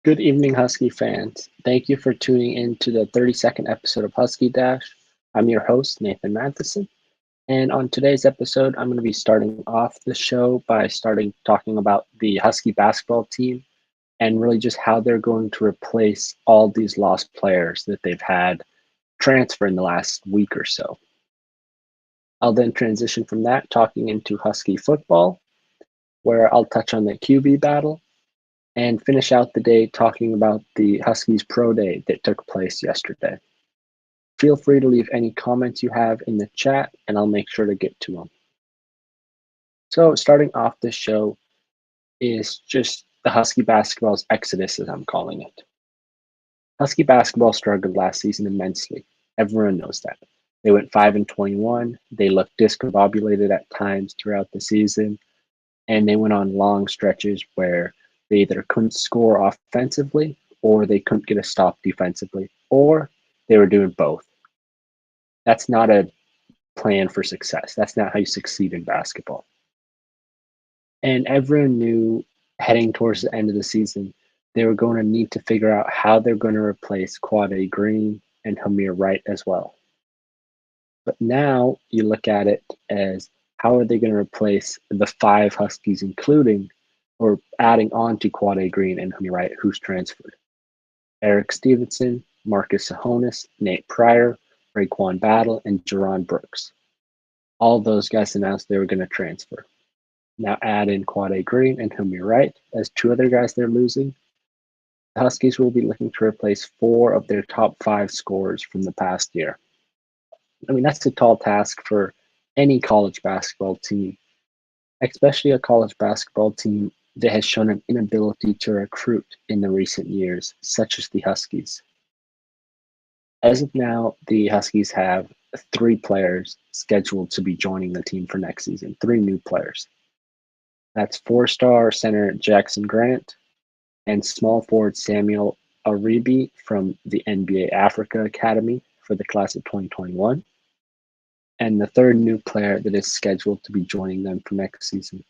Good evening, Husky fans. Thank you for tuning in to the 32nd episode of Husky Dash. I'm your host, Nathan Mathisen. And on today's episode, I'm going to be starting off the show by starting talking about the Husky basketball team and really just how they're going to replace all these lost players that they've had transfer in the last week or so. I'll then transition from that talking into Husky football, where I'll touch on the QB battle and finish out the day talking about the Huskies Pro Day that took place yesterday. Feel free to leave any comments you have in the chat, and I'll make sure to get to them. So, starting off this show is just the Husky basketball's exodus, as I'm calling it. Husky basketball struggled last season immensely. Everyone knows that. They went 5-21. They looked discombobulated at times throughout the season, and they went on long stretches where they either couldn't score offensively or they couldn't get a stop defensively, or they were doing both. That's not a plan for success. That's not how you succeed in basketball. And everyone knew heading towards the end of the season, they were going to need to figure out how they're going to replace Quade Green and Hamir Wright as well. But now you look at it as how are they going to replace the five Huskies, including or adding on to Quade Green and Hamir Wright, who's transferred? Eric Stevenson, Marcus Sahonis, Nate Pryor, Raekwon Battle, and Jerron Brooks. All those guys announced they were going to transfer. Now add in Quade Green and Hamir Wright as two other guys they're losing. The Huskies will be looking to replace four of their top five scorers from the past year. I mean, that's a tall task for any college basketball team, especially a college basketball team that has shown an inability to recruit in the recent years, such as the Huskies. As of now, the Huskies have three players scheduled to be joining the team for next season, three new players. That's four-star center Jackson Grant and small forward Samuel Aribi from the NBA Africa Academy for the class of 2021. And the third new player that is scheduled to be joining them for next season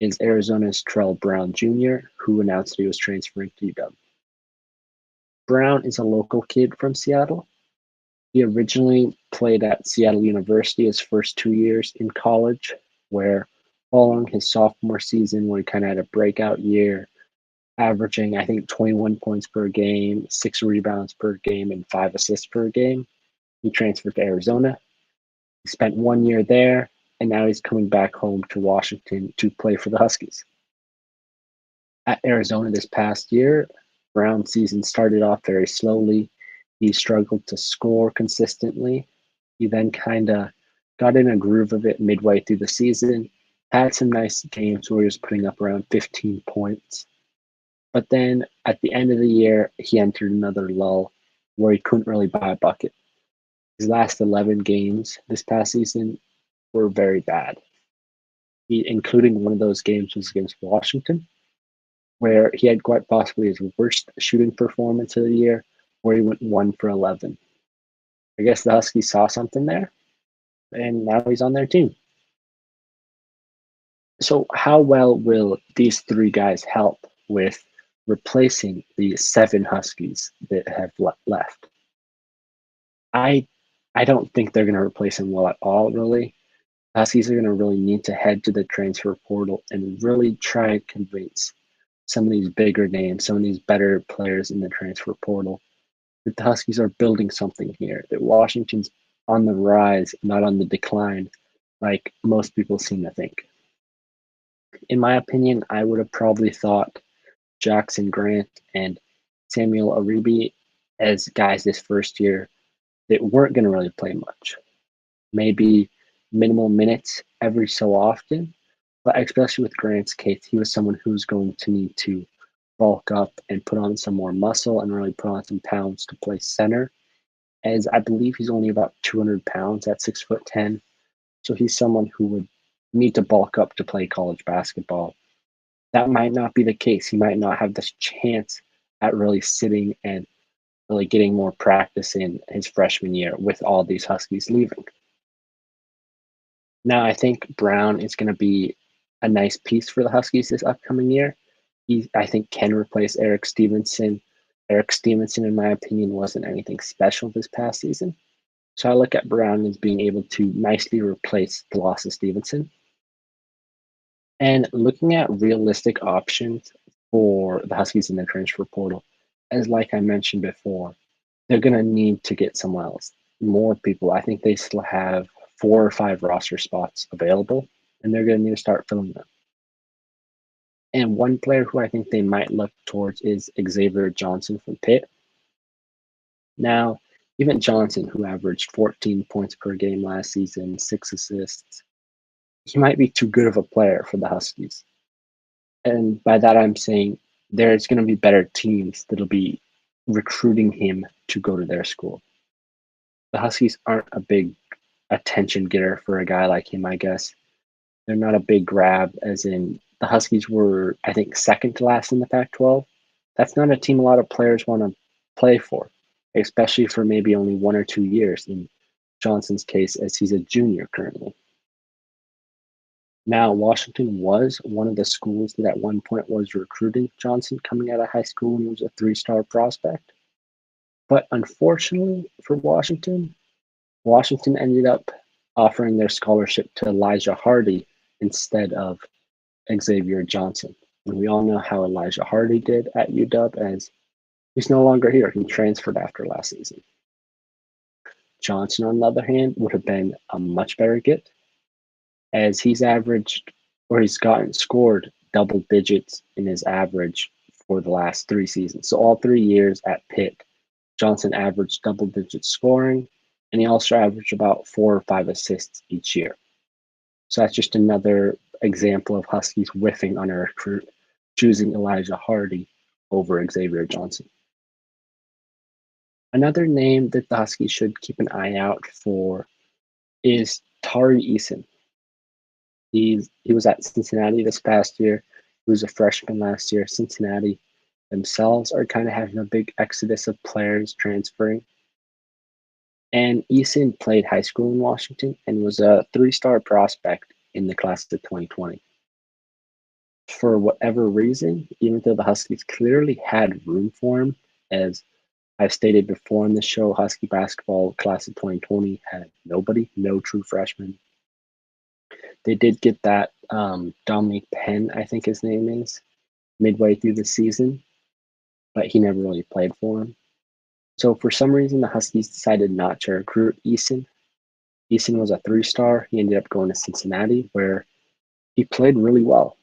is Arizona's Trell Brown Jr., who announced he was transferring to UW. Brown is a local kid from Seattle. He originally played at Seattle University his first 2 years in college, where following his sophomore season, where he kind of had a breakout year, averaging, I think, 21 points per game, 6 rebounds per game, and 5 assists per game, he transferred to Arizona. He spent 1 year there, and now he's coming back home to Washington to play for the Huskies. At Arizona this past year, Brown's season started off very slowly. He struggled to score consistently. He then kind of got in a groove of it midway through the season, had some nice games where he was putting up around 15 points. But then at the end of the year, he entered another lull where he couldn't really buy a bucket. His last 11 games this past season were very bad. Including one of those games was against Washington, where he had quite possibly his worst shooting performance of the year, where he went 1 for 11. I guess the Huskies saw something there, and now he's on their team. So how well will these three guys help with replacing the 7 Huskies that have left? I don't think they're going to replace him well at all, really. Huskies are going to really need to head to the transfer portal and really try and convince some of these bigger names, some of these better players in the transfer portal, that the Huskies are building something here, that Washington's on the rise, not on the decline, like most people seem to think. In my opinion, I would have probably thought Jackson Grant and Samuel Aribi as guys this first year that weren't going to really play much. Maybe minimal minutes every so often, but especially with Grant's case, he was someone who's going to need to bulk up and put on some more muscle and really put on some pounds to play center, as I believe he's only about 200 pounds at 6'10". So he's someone who would need to bulk up to play college basketball. That might not be the case. He might not have this chance at really sitting and really getting more practice in his freshman year with all these Huskies leaving. Now, I think Brown is going to be a nice piece for the Huskies this upcoming year. I think, can replace Eric Stevenson. Eric Stevenson, in my opinion, wasn't anything special this past season. So I look at Brown as being able to nicely replace the loss of Stevenson. And looking at realistic options for the Huskies in the transfer portal, as like I mentioned before, they're going to need to get someone else, more people. I think they still have 4 or 5 roster spots available, and they're going to need to start filling them. And one player who I think they might look towards is Xavier Johnson from Pitt. Now, even Johnson, who averaged 14 points per game last season, 6 assists, he might be too good of a player for the Huskies. And by that, I'm saying there's going to be better teams that'll be recruiting him to go to their school. The Huskies aren't a big attention getter for a guy like him, I guess. They're not a big grab, as in the Huskies were, I think, second to last in the Pac 12. That's not a team a lot of players want to play for, especially for maybe only 1 or 2 years in Johnson's case, as he's a junior currently. Now, Washington was one of the schools that at one point was recruiting Johnson coming out of high school when he was a 3-star prospect. But unfortunately for Washington, Washington ended up offering their scholarship to Elijah Hardy instead of Xavier Johnson. And we all know how Elijah Hardy did at UW, as he's no longer here. He transferred after last season. Johnson, on the other hand, would have been a much better get, as he's gotten scored double digits in his average for the last 3 seasons. So all 3 years at Pitt, Johnson averaged double digit scoring, and he also averaged about 4 or 5 assists each year. So that's just another example of Huskies whiffing on a recruit, choosing Elijah Hardy over Xavier Johnson. Another name that the Huskies should keep an eye out for is Tari Eason. He was at Cincinnati this past year. He was a freshman last year. Cincinnati themselves are kind of having a big exodus of players transferring. And Eason played high school in Washington and was a 3-star prospect in the class of 2020. For whatever reason, even though the Huskies clearly had room for him, as I've stated before in the show, Husky basketball class of 2020 had nobody, no true freshmen. They did get that Dominic Penn, I think his name is, midway through the season, but he never really played for him. So for some reason, the Huskies decided not to recruit Eason. Eason was a 3-star. He ended up going to Cincinnati, where he played really well.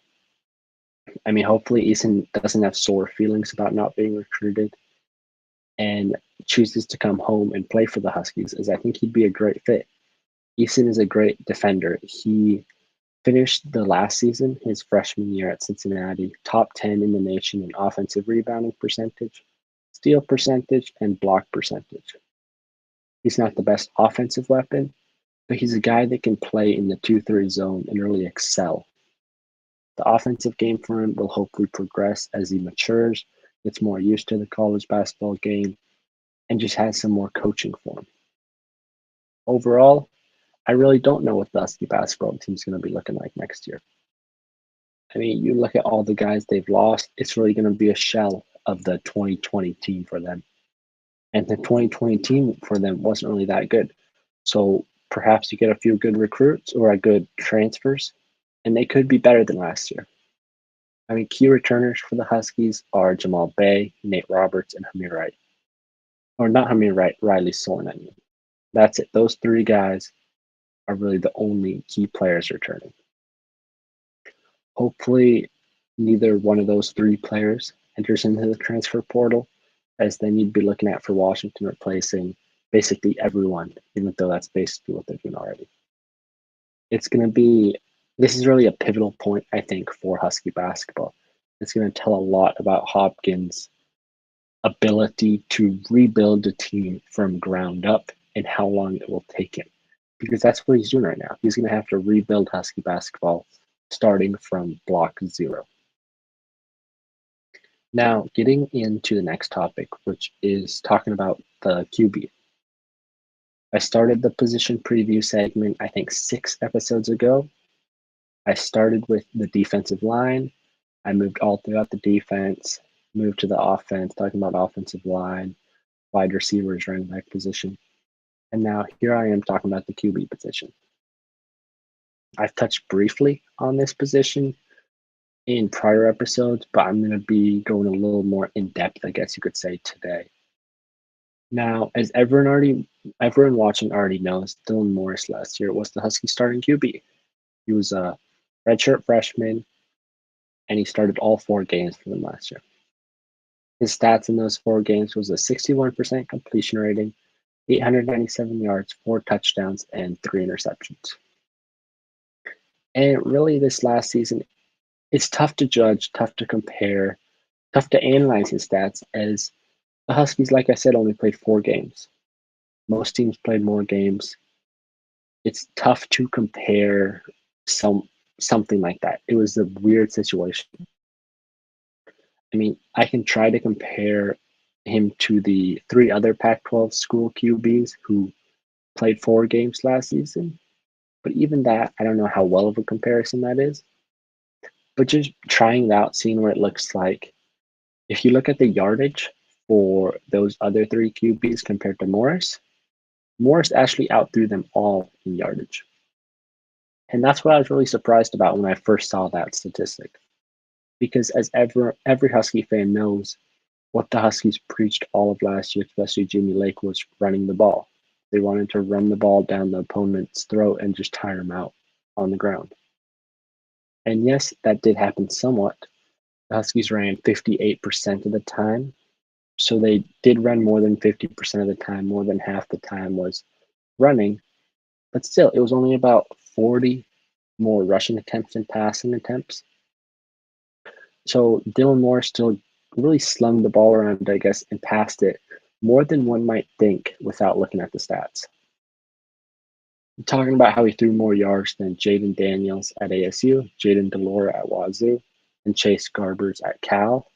I mean, hopefully Eason doesn't have sore feelings about not being recruited and chooses to come home and play for the Huskies, as I think he'd be a great fit. Eason is a great defender. He finished the last season, his freshman year at Cincinnati, top 10 in the nation in offensive rebounding percentage, steal percentage, and block percentage. He's not the best offensive weapon, but he's a guy that can play in the 2-3 zone and really excel. The offensive game for him will hopefully progress as he matures, gets more used to the college basketball game, and just has some more coaching for him. Overall, I really don't know what the Husky basketball team is going to be looking like next year. I mean, you look at all the guys they've lost, it's really going to be a shell of the 2020 team for them. And the 2020 team for them wasn't really that good. So perhaps you get a few good recruits or a good transfers, and they could be better than last year. I mean, key returners for the Huskies are Jamal Bay, Nate Roberts, and Hamir Wright. Or not Hamir Wright, Riley Sorn, I mean. That's it. Those 3 guys are really the only key players returning. Hopefully, neither one of those 3 players enters into the transfer portal, as then you'd be looking at for Washington replacing basically everyone, even though that's basically what they're doing already. This is really a pivotal point, I think, for Husky basketball. It's going to tell a lot about Hopkins' ability to rebuild a team from ground up and how long it will take him. Because that's what he's doing right now. He's going to have to rebuild Husky basketball starting from block 0. Now, getting into the next topic, which is talking about the QB. I started the position preview segment, I think 6 episodes ago. I started with the defensive line. I moved all throughout the defense, moved to the offense, talking about offensive line, wide receivers, running back position. And now here I am talking about the QB position. I've touched briefly on this position in prior episodes, but I'm going to be going a little more in depth, I guess you could say, today. Now, as everyone watching already knows, Dylan Morris last year was the Husky starting QB. He was a redshirt freshman, and he started all 4 games for them last year. His stats in those 4 games was a 61% completion rating, 897 yards, 4 touchdowns, and 3 interceptions. And really, this last season, it's tough to judge, tough to compare, tough to analyze his stats, as the Huskies, like I said, only played 4 games. Most teams played more games. It's tough to compare something like that. It was a weird situation. I mean, I can try to compare him to the 3 other Pac-12 school QBs who played 4 games last season, but even that, I don't know how well of a comparison that is. But just trying it out, seeing what it looks like. If you look at the yardage for those other 3 QBs compared to Morris, Morris actually outthrew them all in yardage. And that's what I was really surprised about when I first saw that statistic. Because as every Husky fan knows, what the Huskies preached all of last year, especially Jimmy Lake, was running the ball. They wanted to run the ball down the opponent's throat and just tire them out on the ground. And yes, that did happen somewhat. The Huskies ran 58% of the time. So they did run more than 50% of the time. More than half the time was running. But still, it was only about 40 more rushing attempts than passing attempts. So Dylan Moore still really slung the ball around, I guess, and passed it more than one might think without looking at the stats. Talking about how he threw more yards than Jaden Daniels at ASU, Jaden Delora at Wazoo, and Chase Garbers at Cal.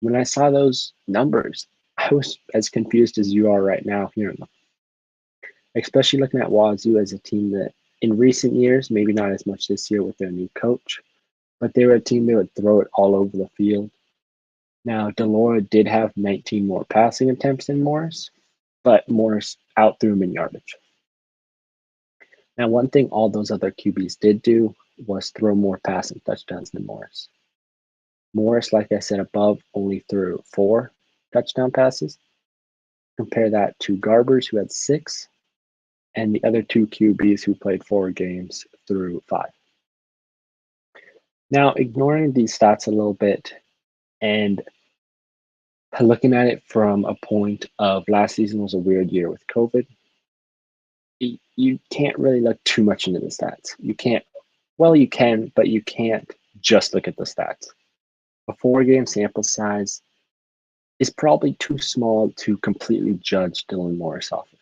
When I saw those numbers, I was as confused as you are right now hearing them. Especially looking at Wazoo as a team that in recent years, maybe not as much this year with their new coach, but they were a team that would throw it all over the field. Now, Delora did have 19 more passing attempts than Morris, but Morris outthrew him in yardage. Now, one thing all those other QBs did do was throw more passing touchdowns than Morris. Morris, like I said above, only threw 4 touchdown passes. Compare that to Garbers, who had 6, and the other 2 QBs who played 4 games threw 5. Now, ignoring these stats a little bit and looking at it from a point of last season was a weird year with COVID, you can't really look too much into the stats. You can't, well, you can, but you can't just look at the stats. A 4-game sample size is probably too small to completely judge Dylan Morris off of,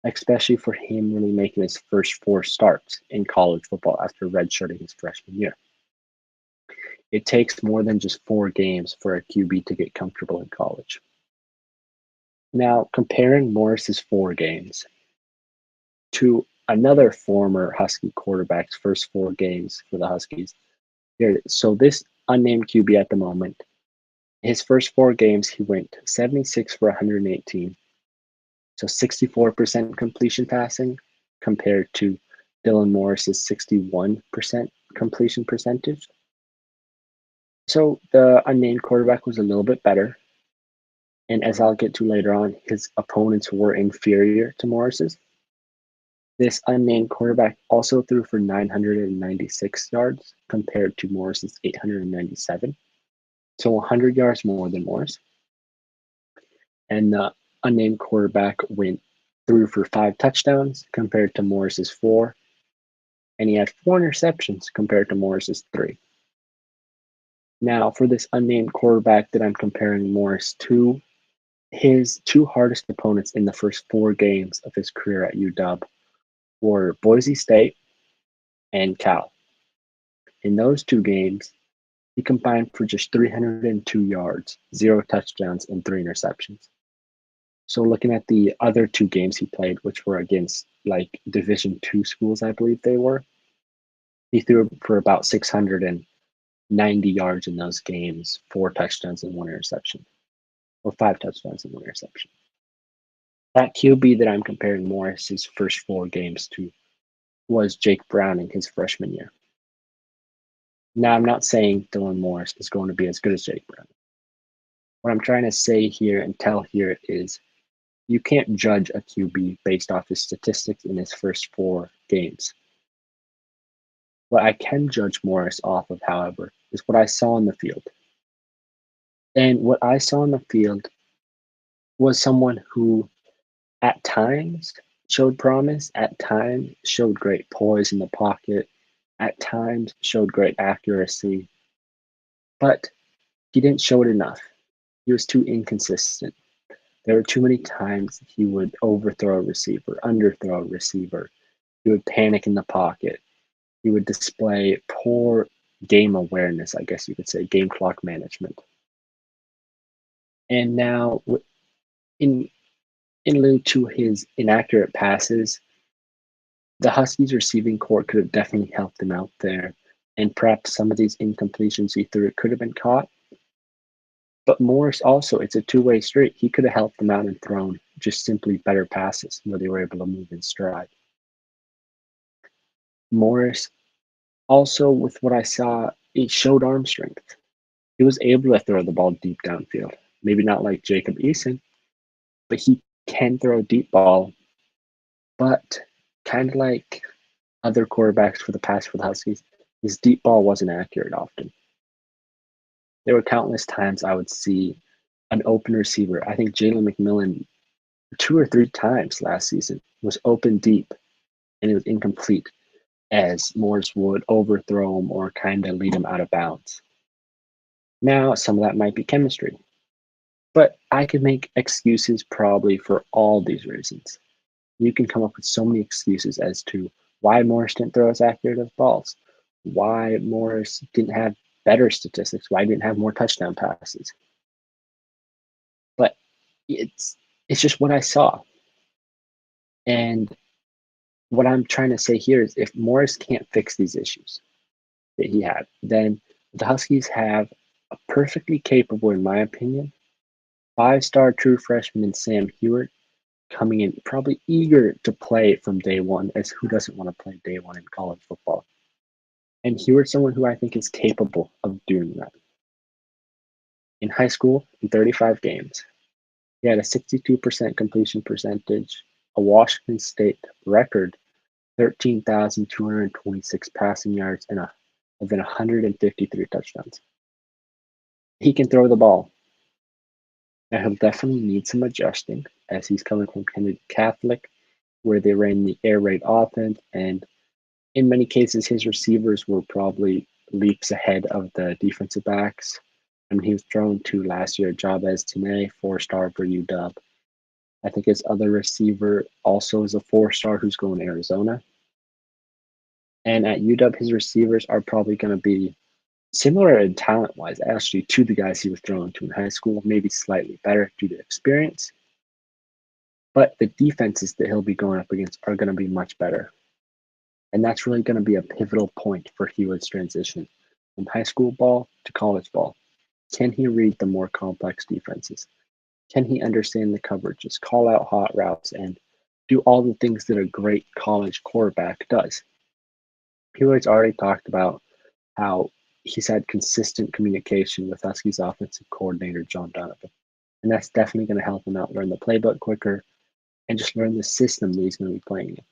especially for him really making his first 4 starts in college football after redshirting his freshman year. It takes more than just 4 games for a QB to get comfortable in college. Now, comparing Morris's 4 games to another former Husky quarterback's first 4 games for the Huskies. So this unnamed QB at the moment, his first 4 games, he went 76 for 118. So 64% completion passing compared to Dylan Morris's 61% completion percentage. So the unnamed quarterback was a little bit better. And as I'll get to later on, his opponents were inferior to Morris's. This unnamed quarterback also threw for 996 yards compared to Morris's 897. So 100 yards more than Morris. And the unnamed quarterback threw for 5 touchdowns compared to Morris's 4. And he had 4 interceptions compared to Morris's 3. Now, for this unnamed quarterback that I'm comparing Morris to, his 2 hardest opponents in the first 4 games of his career at UW were Boise State and Cal. In those 2 games, he combined for just 302 yards, 0 touchdowns, and 3 interceptions. So looking at the other 2 games he played, which were against like Division II schools, I believe they were, he threw for about 600 90 yards in those games, 4 touchdowns and 1 interception, or 5 touchdowns and 1 interception. That QB that I'm comparing Morris's first 4 games to was Jake Browning his freshman year. Now, I'm not saying Dylan Morris is going to be as good as Jake Browning. What I'm trying to say here and tell here is you can't judge a QB based off his statistics in his first 4 games. What I can judge Morris off of, however, is what I saw on the field. And what I saw on the field was someone who, at times, showed promise, at times, showed great poise in the pocket, at times, showed great accuracy, but he didn't show it enough. He was too inconsistent. There were too many times he would overthrow a receiver, underthrow a receiver. He would panic in the pocket. He would display poor game awareness, I guess you could say, game clock management. And now, in lieu to his inaccurate passes, the Huskies receiving corps could have definitely helped him out there. And perhaps some of these incompletions he threw could have been caught. But Morris also, it's a two-way street. He could have helped them out and thrown just simply better passes where they were able to move in stride. Morris also, with what I saw, he showed arm strength. He was able to throw the ball deep downfield. Maybe not like Jacob Eason, but he can throw a deep ball. But kind of like other quarterbacks for the past for the Huskies, his deep ball wasn't accurate often. There were countless times I would see an open receiver. I think Jalen McMillan 2 or 3 times last season was open deep, and it was incomplete as Morris would overthrow him or kind of lead him out of bounds. Now, some of that might be chemistry, but I could make excuses probably for all these reasons. You can come up with so many excuses as to why Morris didn't throw as accurate as balls, why Morris didn't have better statistics, why he didn't have more touchdown passes. But it's just what I saw. And what I'm trying to say here is if Morris can't fix these issues that he had, then the Huskies have a perfectly capable, in my opinion, 5-star true freshman in Sam Hewitt coming in probably eager to play from day one, as who doesn't want to play day one in college football? And Hewitt's someone who I think is capable of doing that. In high school, in 35 games, he had a 62% completion percentage, a Washington State record 13,226 passing yards, and then 153 touchdowns. He can throw the ball. Now, he'll definitely need some adjusting as he's coming from Kennedy Catholic, where they ran the air raid offense, and in many cases, his receivers were probably leaps ahead of the defensive backs. I mean, he was thrown to last year, Jabez Tene, 4-star for UW. I think his other receiver also is a 4-star who's going to Arizona. And at UW, his receivers are probably going to be similar in talent-wise, actually, to the guys he was thrown to in high school, maybe slightly better due to experience. But the defenses that he'll be going up against are going to be much better. And that's really going to be a pivotal point for Hewitt's transition from high school ball to college ball. Can he read the more complex defenses? Can he understand the coverages, call out hot routes, and do all the things that a great college quarterback does? Hewitt's already talked about how he's had consistent communication with Huskies offensive coordinator John Donovan. And that's definitely going to help him out learn the playbook quicker and just learn the system that he's going to be playing in.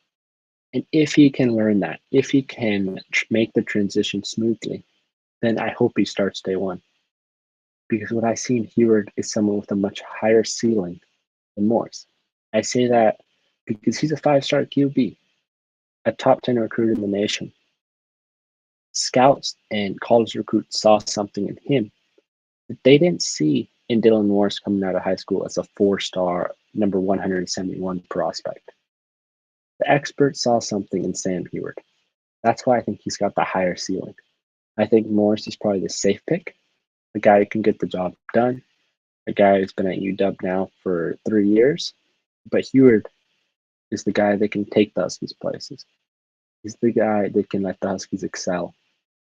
And if he can learn that, if he can make the transition smoothly, then I hope he starts day one. Because what I see in Hewitt is someone with a much higher ceiling than Morris. I say that because he's a 5-star QB, a top 10 recruit in the nation. Scouts and college recruits saw something in him that they didn't see in Dylan Morris coming out of high school as a 4-star, number 171 prospect. The experts saw something in Sam Hewitt. That's why I think he's got the higher ceiling. I think Morris is probably the safe pick, a guy who can get the job done, a guy who's been at UW now for 3 years. But Hewitt is the guy that can take the Huskies places. He's the guy that can let the Huskies excel.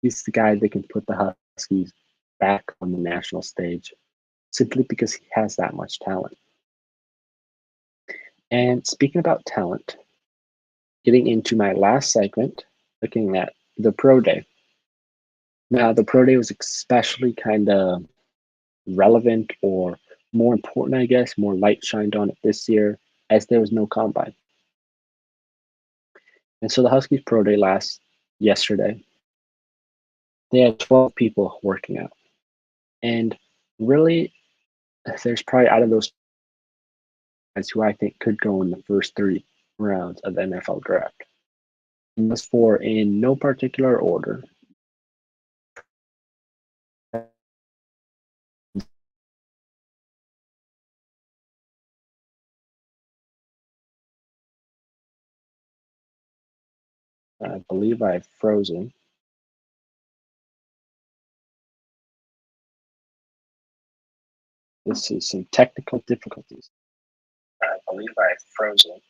He's the guy that can put the Huskies back on the national stage simply because he has that much talent. And speaking about talent, getting into my last segment, looking at the Pro Day. Now, the Pro Day was especially kind of relevant or more important, I guess, more light shined on it this year as there was no combine. And so the Huskies Pro Day last yesterday, they had 12 people working out. And really, there's probably out of those guys who I think could go in the first 3 rounds of the NFL draft. And those four in no particular order. I believe I've frozen. This is some technical difficulties. I believe I've frozen.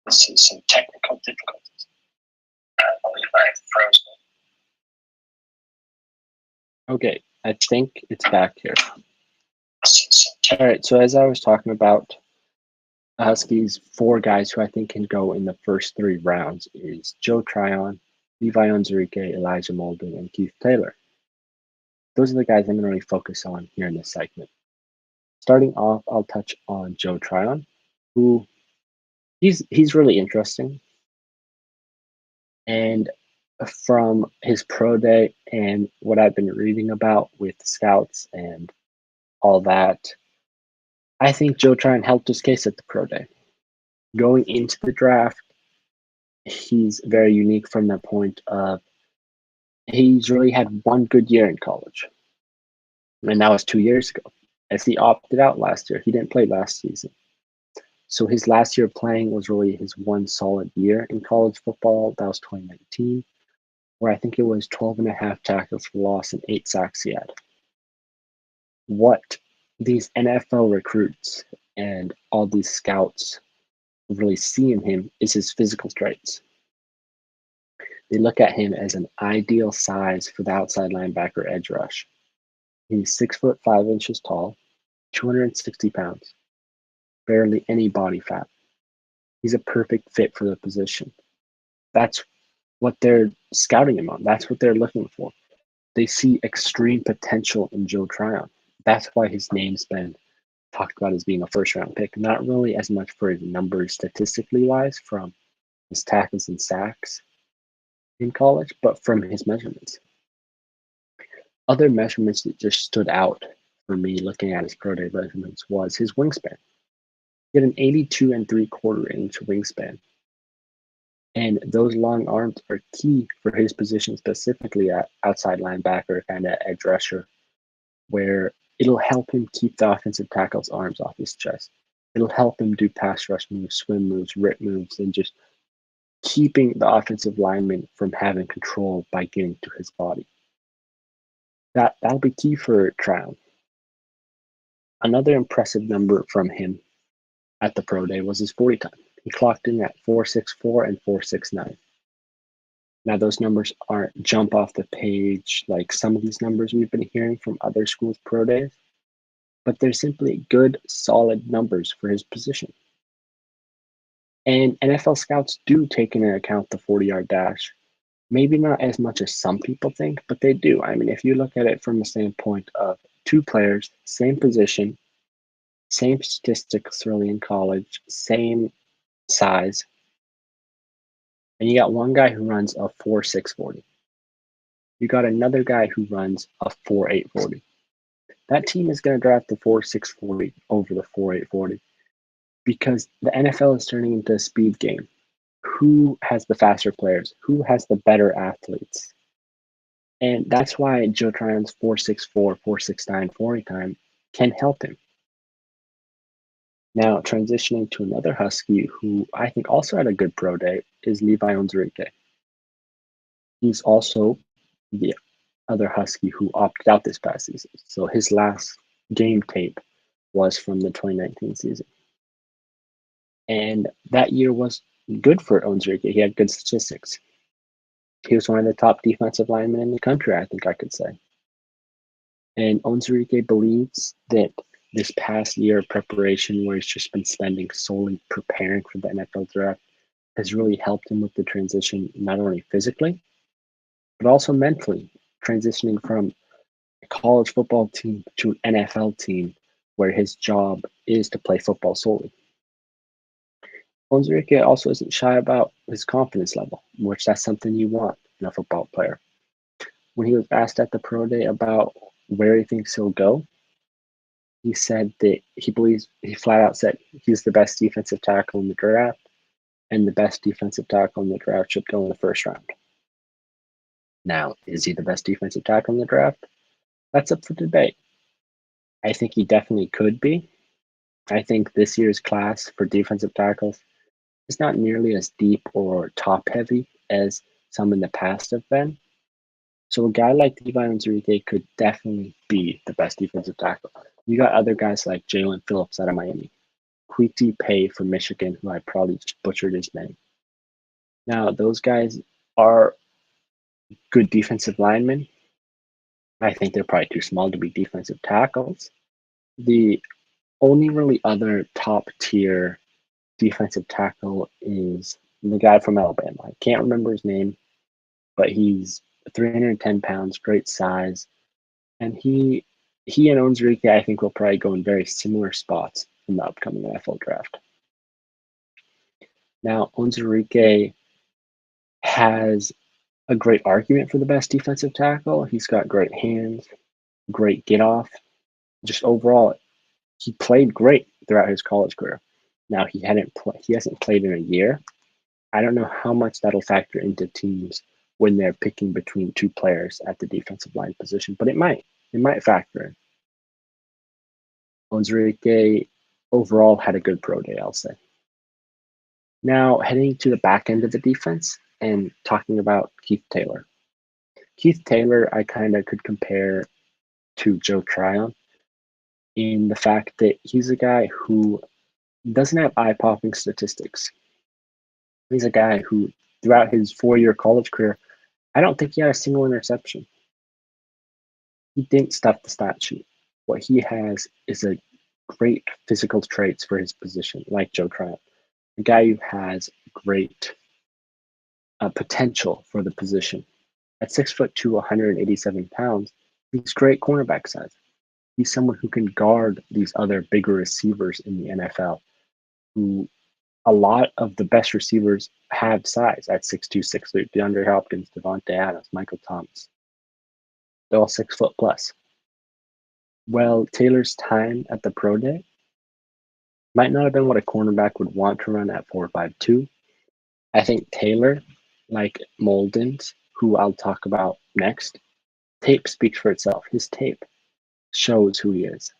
This is some technical difficulties. I believe I've frozen. Okay, I think it's back here. All right, so as I was talking about, Huskies, 4 guys who I think can go in the first 3 rounds is Joe Tryon, Levi Onwuzurike, Elijah Molden, and Keith Taylor. Those are the guys I'm going to really focus on here in this segment. Starting off, I'll touch on Joe Tryon, who he's really interesting. And from his pro day and what I've been reading about with scouts and all that, I think Joe Tryon helped his case at the pro day. Going into the draft, he's very unique from the point of he's really had one good year in college. And that was 2 years ago. As he opted out last year, he didn't play last season. So his last year playing was really his one solid year in college football. That was 2019, where I think it was 12 and a half tackles for loss and 8 sacks he had. What these NFL recruits and all these scouts really see in him is his physical traits. They look at him as an ideal size for the outside linebacker edge rush. He's 6'5" tall, 260 pounds, barely any body fat. He's a perfect fit for the position. That's what they're scouting him on. That's what they're looking for. They see extreme potential in Joe Tryon. That's why his name's been talked about as being a first-round pick, not really as much for his numbers statistically wise from his tackles and sacks in college, but from his measurements. Other measurements that just stood out for me looking at his pro day measurements was his wingspan. He had an 82 3/4 inch wingspan. And those long arms are key for his position, specifically at outside linebacker, kind of edge rusher, where it'll help him keep the offensive tackle's arms off his chest. It'll help him do pass rush moves, swim moves, rip moves, and just keeping the offensive lineman from having control by getting to his body. That'll be key for Tryon. Another impressive number from him at the pro day was his 40 time. He clocked in at 4.64 and 4.69. Now, those numbers aren't jump off the page like some of these numbers we've been hearing from other schools' pro days, but they're simply good, solid numbers for his position. And NFL scouts do take into account the 40-yard dash. Maybe not as much as some people think, but they do. I mean, if you look at it from the standpoint of 2 players, same position, same statistics early in college, same size, and you got one guy who runs a 4.640. You got another guy who runs a 4.840. That team is going to draft the 4.640 over the 4.840 because the NFL is turning into a speed game. Who has the faster players? Who has the better athletes? And that's why Joe Tryon's 4.64, 4.69 40 time can help him. Now, transitioning to another Husky who I think also had a good pro day is Levi Onwuzurike. He's also the other Husky who opted out this past season. So his last game tape was from the 2019 season. And that year was good for Onzurike. He had good statistics. He was one of the top defensive linemen in the country, I think I could say. And Onzurike believes that this past year of preparation, where he's just been spending solely preparing for the NFL draft, has really helped him with the transition, not only physically, but also mentally, transitioning from a college football team to an NFL team where his job is to play football solely. Onzurike also isn't shy about his confidence level, which that's something you want in a football player. When he was asked at the pro day about where he thinks he'll go, he said that he flat out said he's the best defensive tackle in the draft, and the best defensive tackle in the draft should go in the first round. Now, is he the best defensive tackle in the draft? That's up for debate. I think he definitely could be. I think this year's class for defensive tackles is not nearly as deep or top heavy as some in the past have been. So a guy like Levi Onwuzurike could definitely be the best defensive tackle. You got other guys like Jalen Phillips out of Miami, Kwity Paye from Michigan, who I probably just butchered his name. Now, those guys are good defensive linemen. I think they're probably too small to be defensive tackles. The only really other top tier defensive tackle is the guy from Alabama. I can't remember his name, but he's 310 pounds, great size. And he and Onwuzurike, I think, will probably go in very similar spots in the upcoming NFL draft. Now, Onwuzurike has a great argument for the best defensive tackle. He's got great hands, great get off. Just overall, he played great throughout his college career. Now he hasn't played in a year. I don't know how much that'll factor into teams when they're picking between two players at the defensive line position, but it might factor in. Onwuzurike overall had a good pro day, I'll say. Now heading to the back end of the defense and talking about Keith Taylor. Keith Taylor, I kind of could compare to Joe Tryon in the fact that he's a guy who doesn't have eye-popping statistics. He's a guy who, throughout his 4-year college career, I don't think he had a single interception. He didn't stuff the stat sheet. What he has is a great physical traits for his position, like Joe Tryon, a guy who has great potential for the position. At 6'2", 187 pounds, he's great cornerback size. He's someone who can guard these other bigger receivers in the NFL, who a lot of the best receivers have size at 6'2", 6'3". DeAndre Hopkins, Devontae Adams, Michael Thomas. They're all 6 foot plus. Well, Taylor's time at the pro day might not have been what a cornerback would want to run at 4.52. I think Taylor, like Molden's, who I'll talk about next, tape speaks for itself. His tape shows who he is.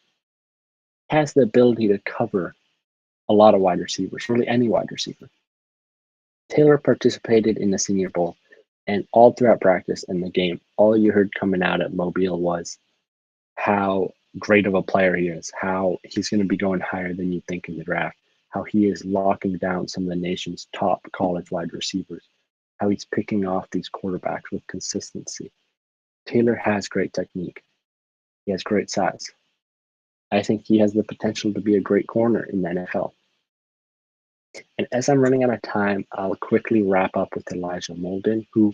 He has the ability to cover a lot of wide receivers, really any wide receiver. Taylor participated in the Senior Bowl, and all throughout practice and the game, all you heard coming out at Mobile was how great of a player he is, how he's going to be going higher than you think in the draft, how he is locking down some of the nation's top college wide receivers, how he's picking off these quarterbacks with consistency. Taylor has great technique. He has great size. I think he has the potential to be a great corner in the NFL. And as I'm running out of time, I'll quickly wrap up with Elijah Molden, who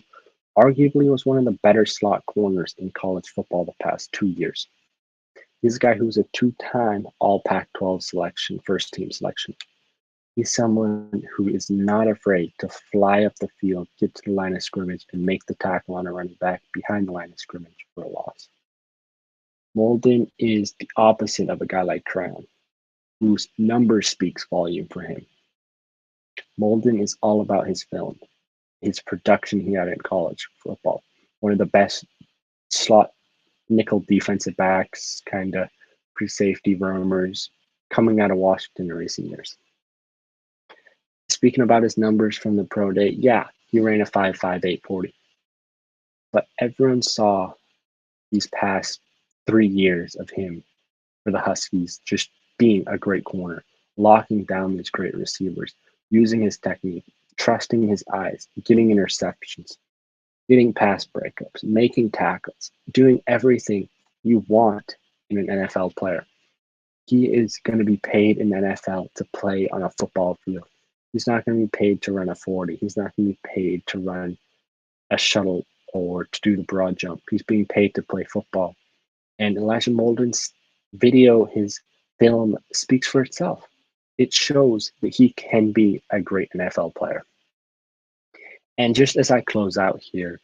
arguably was one of the better slot corners in college football the past 2 years. He's a guy who's a 2-time All Pac-12 selection, first team selection. He's someone who is not afraid to fly up the field, get to the line of scrimmage, and make the tackle on a running back behind the line of scrimmage for a loss. Molden is the opposite of a guy like Tryon, whose numbers speaks volume for him. Molden is all about his film, his production he had in college football. One of the best slot nickel defensive backs, kind of free safety roamers coming out of Washington in recent years. Speaking about his numbers from the pro day, yeah, he ran a 5.5 840. But everyone saw these past 3 years of him for the Huskies just being a great corner, locking down these great receivers, using his technique trusting his eyes, getting interceptions, getting pass breakups, making tackles, doing everything you want in an NFL player. He is going to be paid in the NFL to play on a football field. He's not going to be paid to run a 40. He's not going to be paid to run a shuttle or to do the broad jump. He's being paid to play football. And Elijah Molden's video, his film, speaks for itself. It shows that he can be a great NFL player. And just as I close out here,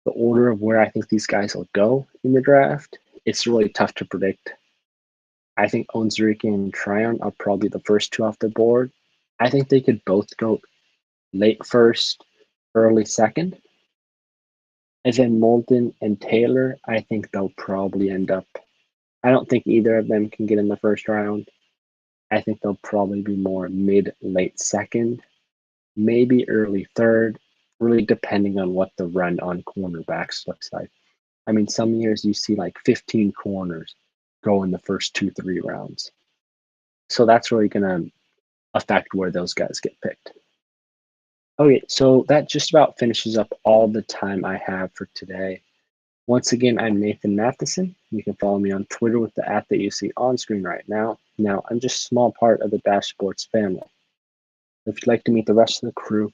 the order of where I think these guys will go in the draft, it's really tough to predict. I think Onwuzurike and Tryon are probably the first two off the board. I think they could both go late first, early second. And then Molden and Taylor, I think they'll probably end up. I don't think either of them can get in the first round. I think they'll probably be more mid, late second, maybe early third, really depending on what the run on cornerbacks looks like. I mean, some years you see like 15 corners go in the first 2-3 rounds. So that's really going to affect where those guys get picked. Okay, so that just about finishes up all the time I have for today. Once again, I'm Nathan Mathisen. You can follow me on Twitter with the @ that you see on screen right now. Now, I'm just a small part of the Dash Sports family. If you'd like to meet the rest of the crew,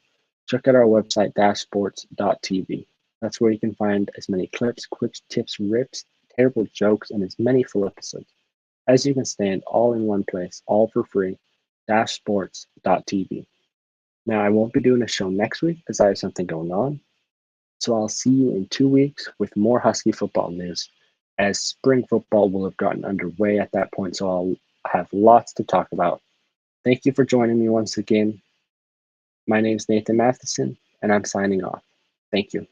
check out our website, dashsports.tv. That's where you can find as many clips, quick tips, rips, terrible jokes, and as many full episodes as you can stand, all in one place, all for free, dashsports.tv. Now, I won't be doing a show next week because I have something going on. So I'll see you in 2 weeks with more Husky football news, as spring football will have gotten underway at that point, so I'll have lots to talk about. Thank you for joining me once again. My name is Nathan Mathisen, and I'm signing off. Thank you.